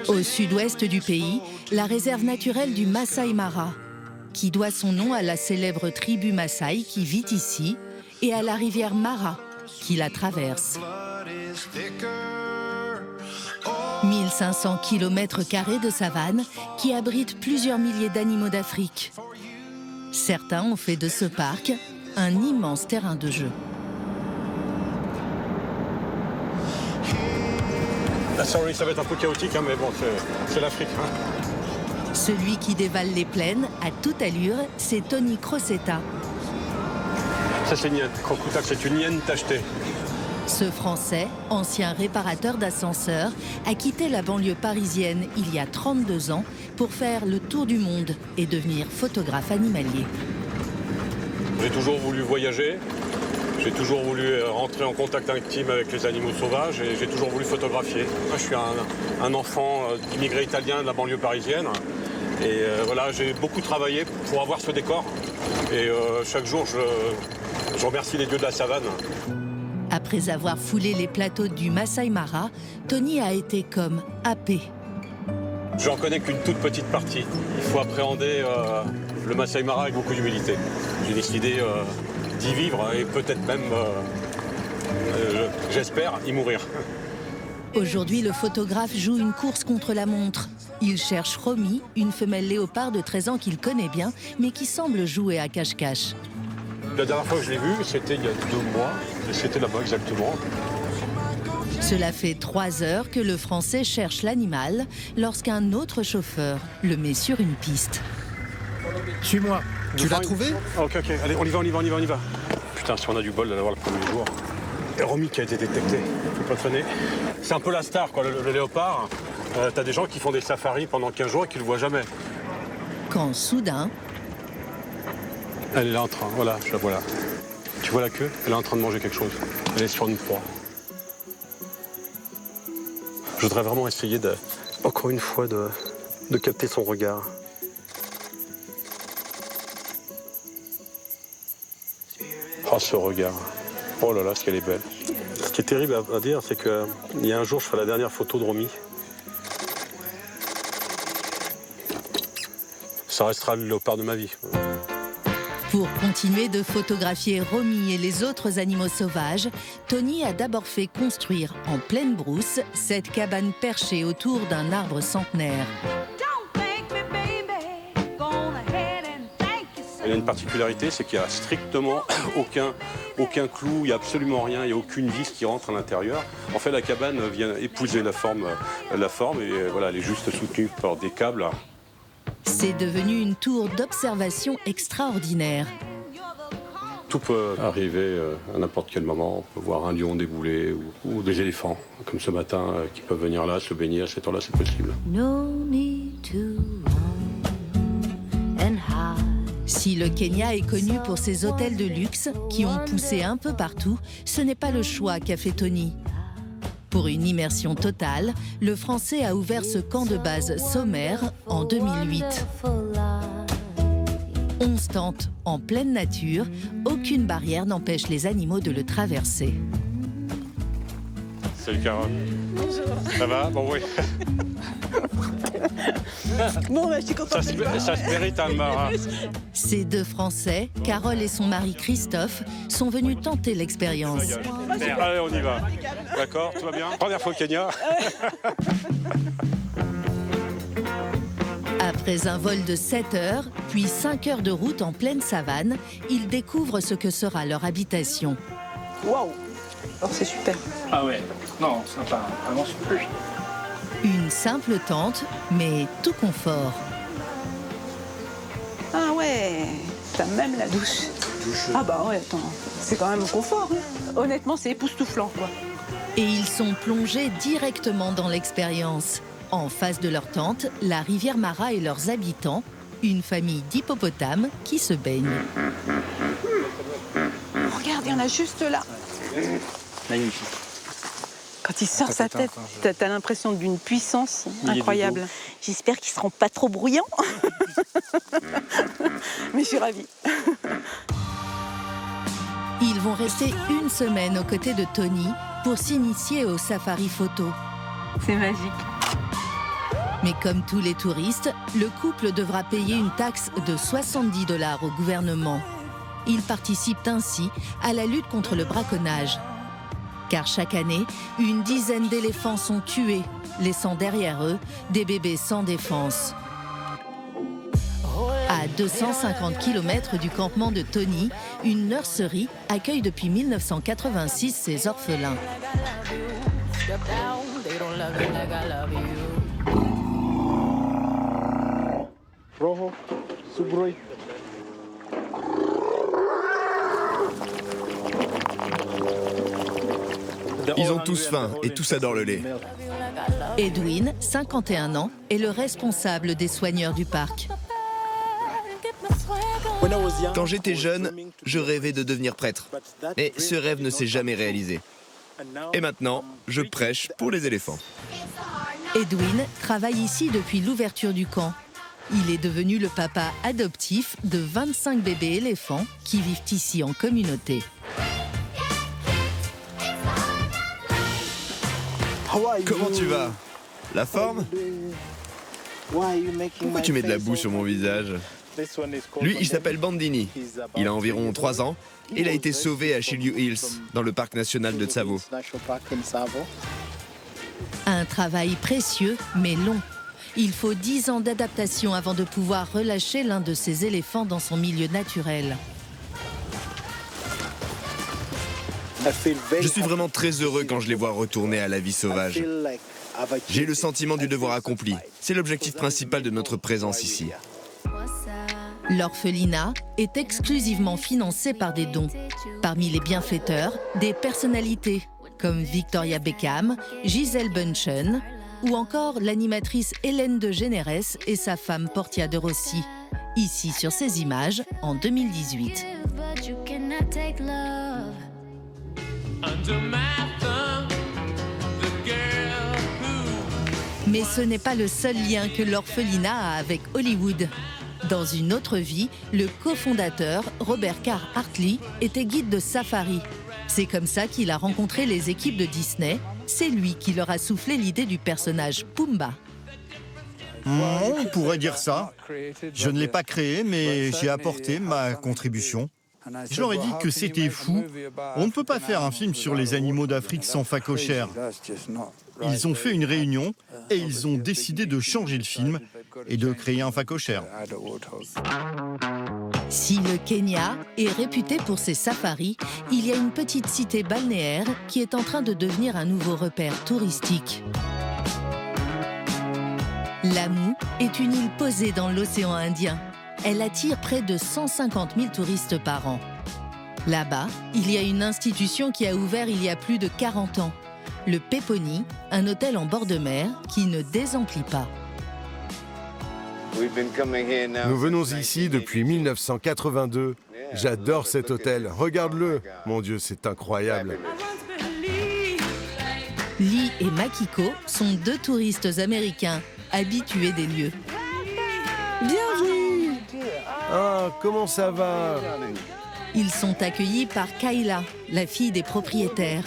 Au sud-ouest du pays, la réserve naturelle du Masai Mara, qui doit son nom à la célèbre tribu Maasai qui vit ici et à la rivière Mara qui la traverse. 1500 km² de savane qui abrite plusieurs milliers d'animaux d'Afrique. Certains ont fait de ce parc un immense terrain de jeu. La sortie, ça va être un peu chaotique, mais bon, c'est l'Afrique. Celui qui dévale les plaines à toute allure, c'est Tony Crocetta. Ça, c'est Crocetta, c'est une hyène tachetée. Ce Français, ancien réparateur d'ascenseurs, a quitté la banlieue parisienne il y a 32 ans pour faire le tour du monde et devenir photographe animalier. J'ai toujours voulu voyager, j'ai toujours voulu rentrer en contact intime avec les animaux sauvages et j'ai toujours voulu photographier. Moi, je suis un enfant d'immigrés italiens de la banlieue parisienne et voilà, j'ai beaucoup travaillé pour avoir ce décor et chaque jour, je remercie les dieux de la savane. Après avoir foulé les plateaux du Masai Mara, Tony a été comme happé. Je n'en connais qu'une toute petite partie. Il faut appréhender le Masai Mara avec beaucoup d'humilité. J'ai décidé d'y vivre et peut-être même, j'espère, y mourir. Aujourd'hui, le photographe joue une course contre la montre. Il cherche Romy, une femelle léopard de 13 ans qu'il connaît bien, mais qui semble jouer à cache-cache. La dernière fois que je l'ai vue, c'était il y a 2 mois, et c'était là-bas exactement. Cela fait 3 heures que le Français cherche l'animal lorsqu'un autre chauffeur le met sur une piste. Suis-moi. Tu l'as trouvé ? Ok, allez, on y va. Putain, si on a du bol d'avoir le premier jour. Et Romy qui a été détecté, faut pas traîner. C'est un peu la star, quoi, le léopard. T'as des gens qui font des safaris pendant 15 jours et qui le voient jamais. Quand soudain... Elle est là en train, voilà, je la vois là. Tu vois la queue ? Elle est en train de manger quelque chose. Elle est sur une proie. Je voudrais vraiment essayer, encore une fois, de capter son regard. Oh, ce regard. Oh là là, ce qu'elle est belle. Ce qui est terrible à dire, c'est qu'il y a un jour, je ferai la dernière photo de Romy. Ça restera le léopard de ma vie. Pour continuer de photographier Romy et les autres animaux sauvages, Tony a d'abord fait construire en pleine brousse cette cabane perchée autour d'un arbre centenaire. Il y a une particularité, c'est qu'il n'y a strictement aucun clou, il n'y a absolument rien, il n'y a aucune vis qui rentre à l'intérieur. En fait, la cabane vient épouser la forme et voilà, elle est juste soutenue par des câbles. C'est devenu une tour d'observation extraordinaire. Tout peut arriver à n'importe quel moment. On peut voir un lion débouler ou des éléphants, comme ce matin, qui peuvent venir là, se baigner. À cette heure-là, c'est possible. Si le Kenya est connu pour ses hôtels de luxe qui ont poussé un peu partout, ce n'est pas le choix qu'a fait Tony. Pour une immersion totale, le Français a ouvert ce camp de base sommaire en 2008. 11 tentes en pleine nature, aucune barrière n'empêche les animaux de le traverser. Salut Carole. Bonjour. Ça va ? Bon, oui. Bon, je suis contente. Ça se mérite un marin. Ces 2 Français, Carole et son mari Christophe, sont venus tenter l'expérience. Allez, on y va. D'accord, tout va bien ? Première fois au Kenya. Après un vol de 7 heures, puis 5 heures de route en pleine savane, ils découvrent ce que sera leur habitation. Waouh! Oh, c'est super. Ah ouais, non, sympa, vraiment super. Une simple tente, mais tout confort. Ah ouais, t'as même la douche. Ah bah ouais, attends, c'est quand même au confort. Hein. Honnêtement, c'est époustouflant, quoi. Et ils sont plongés directement dans l'expérience. En face de leur tente, la rivière Mara et leurs habitants, une famille d'hippopotames qui se baignent. Regarde, il y en a juste là. Magnifique. Quand il sort sa tête, t'as l'impression d'une puissance incroyable. J'espère qu'ils seront pas trop bruyants. Mais je suis ravie. Ils vont rester une semaine aux côtés de Tony pour s'initier au safari photo. C'est magique. Mais comme tous les touristes, le couple devra payer une taxe de 70 $ au gouvernement. Ils participent ainsi à la lutte contre le braconnage. Car chaque année, une dizaine d'éléphants sont tués, laissant derrière eux des bébés sans défense. À 250 km du campement de Tony, une nurserie accueille depuis 1986 ces orphelins. Ils ont tous faim et tous adorent le lait. Edwin, 51 ans, est le responsable des soigneurs du parc. Quand j'étais jeune, je rêvais de devenir prêtre. Mais ce rêve ne s'est jamais réalisé. Et maintenant, je prêche pour les éléphants. Edwin travaille ici depuis l'ouverture du camp. Il est devenu le papa adoptif de 25 bébés éléphants qui vivent ici en communauté. Comment tu vas? La forme? Pourquoi tu mets de la boue sur mon visage? Lui, il s'appelle Bandini. Il a environ 3 ans. Et il a été sauvé à Shilyu Hills, dans le parc national de Tsavo. Un travail précieux mais long. Il faut 10 ans d'adaptation avant de pouvoir relâcher l'un de ces éléphants dans son milieu naturel. Je suis vraiment très heureux quand je les vois retourner à la vie sauvage. J'ai le sentiment du devoir accompli. C'est l'objectif principal de notre présence ici. L'orphelinat est exclusivement financé par des dons. Parmi les bienfaiteurs, des personnalités comme Victoria Beckham, Gisèle Bündchen ou encore l'animatrice Hélène de Générès et sa femme Portia de Rossi. Ici sur ces images en 2018. Mais ce n'est pas le seul lien que l'orphelinat a avec Hollywood. Dans une autre vie, le cofondateur, Robert Carr Hartley, était guide de safari. C'est comme ça qu'il a rencontré les équipes de Disney. C'est lui qui leur a soufflé l'idée du personnage Pumba. On pourrait dire ça. Je ne l'ai pas créé, mais j'ai apporté ma contribution. Je leur ai dit que c'était fou. On ne peut pas faire un film sur les animaux d'Afrique sans phacochère. Ils ont fait une réunion et ils ont décidé de changer le film et de créer un phacochère. Si le Kenya est réputé pour ses safaris, il y a une petite cité balnéaire qui est en train de devenir un nouveau repère touristique. Lamu est une île posée dans l'océan Indien. Elle attire près de 150 000 touristes par an. Là-bas, il y a une institution qui a ouvert il y a plus de 40 ans. Le Peponi, un hôtel en bord de mer qui ne désemplit pas. Nous venons ici depuis 1982. J'adore cet hôtel. Regarde-le. Mon Dieu, c'est incroyable. Lee et Makiko sont 2 touristes américains habitués des lieux. Bienvenue! Ah, comment ça va? Ils sont accueillis par Kayla, la fille des propriétaires.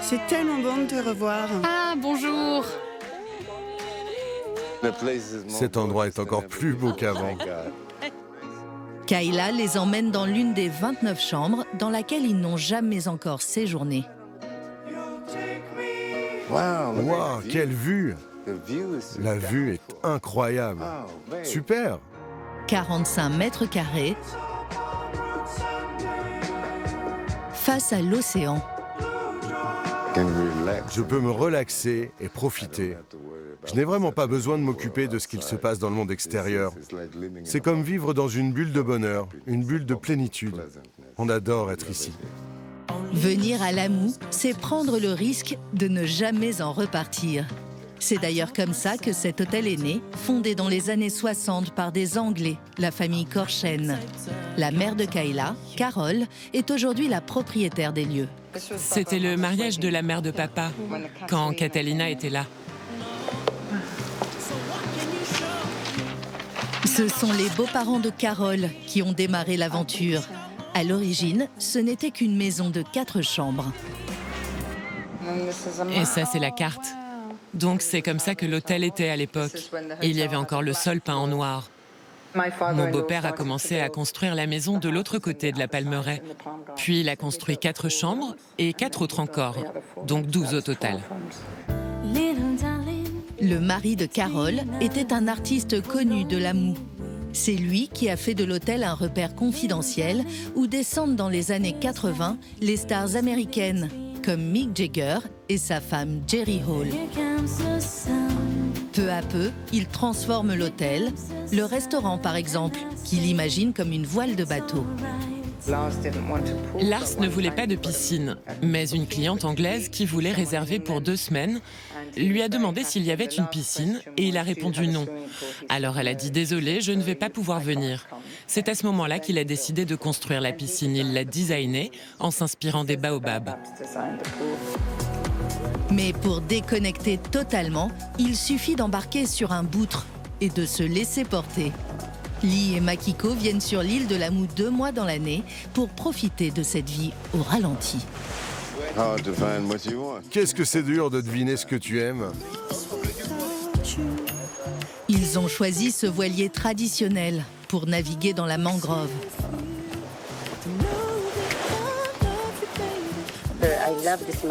C'est tellement bon de te revoir. Ah, bonjour! Cet endroit est encore plus beau qu'avant. Kayla les emmène dans l'une des 29 chambres dans laquelle ils n'ont jamais encore séjourné. Waouh, quelle vue! La vue est incroyable. Super! 45 mètres carrés face à l'océan. Je peux me relaxer et profiter. Je n'ai vraiment pas besoin de m'occuper de ce qu'il se passe dans le monde extérieur. C'est comme vivre dans une bulle de bonheur, une bulle de plénitude. On adore être ici. Venir à Lamu, c'est prendre le risque de ne jamais en repartir. C'est d'ailleurs comme ça que cet hôtel est né, fondé dans les années 60 par des Anglais, la famille Korchen. La mère de Kayla, Carole, est aujourd'hui la propriétaire des lieux. C'était le mariage de la mère de papa, quand Catalina était là. Ce sont les beaux-parents de Carole qui ont démarré l'aventure. À l'origine, ce n'était qu'une maison de 4 chambres. Et ça, c'est la carte. Donc c'est comme ça que l'hôtel était à l'époque. Et il y avait encore le sol peint en noir. Mon beau-père a commencé à construire la maison de l'autre côté de la Palmeraie. Puis il a construit 4 chambres et 4 autres encore, donc 12 au total. Le mari de Carole était un artiste connu de la moue. C'est lui qui a fait de l'hôtel un repère confidentiel où descendent dans les années 80 les stars américaines comme Mick Jagger et sa femme Jerry Hall. Peu à peu, il transforme l'hôtel, le restaurant par exemple, qu'il imagine comme une voile de bateau. Lars ne voulait pas de piscine, mais une cliente anglaise qui voulait réserver pour 2 semaines lui a demandé s'il y avait une piscine et il a répondu non. Alors elle a dit « Désolée, je ne vais pas pouvoir venir ». C'est à ce moment-là qu'il a décidé de construire la piscine. Il l'a designée en s'inspirant des baobabs. Mais pour déconnecter totalement, il suffit d'embarquer sur un boutre et de se laisser porter. Lee et Makiko viennent sur l'île de la Moue 2 mois dans l'année pour profiter de cette vie au ralenti. Qu'est-ce que c'est dur de deviner ce que tu aimes? Ils ont choisi ce voilier traditionnel pour naviguer dans la mangrove.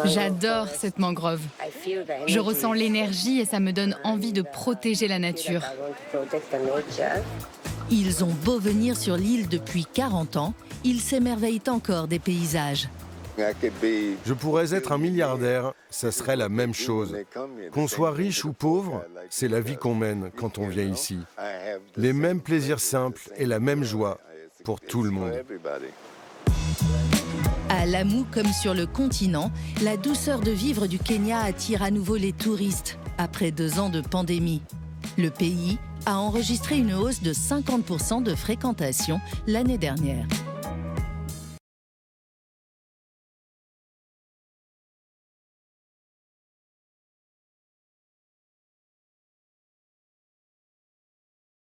J'adore cette mangrove. Je ressens l'énergie et ça me donne envie de protéger la nature. Ils ont beau venir sur l'île depuis 40 ans, ils s'émerveillent encore des paysages. Je pourrais être un milliardaire, ça serait la même chose. Qu'on soit riche ou pauvre, c'est la vie qu'on mène quand on vient ici. Les mêmes plaisirs simples et la même joie pour tout le monde. À Lamu comme sur le continent, la douceur de vivre du Kenya attire à nouveau les touristes après 2 ans de pandémie. Le pays a enregistré une hausse de 50% de fréquentation l'année dernière.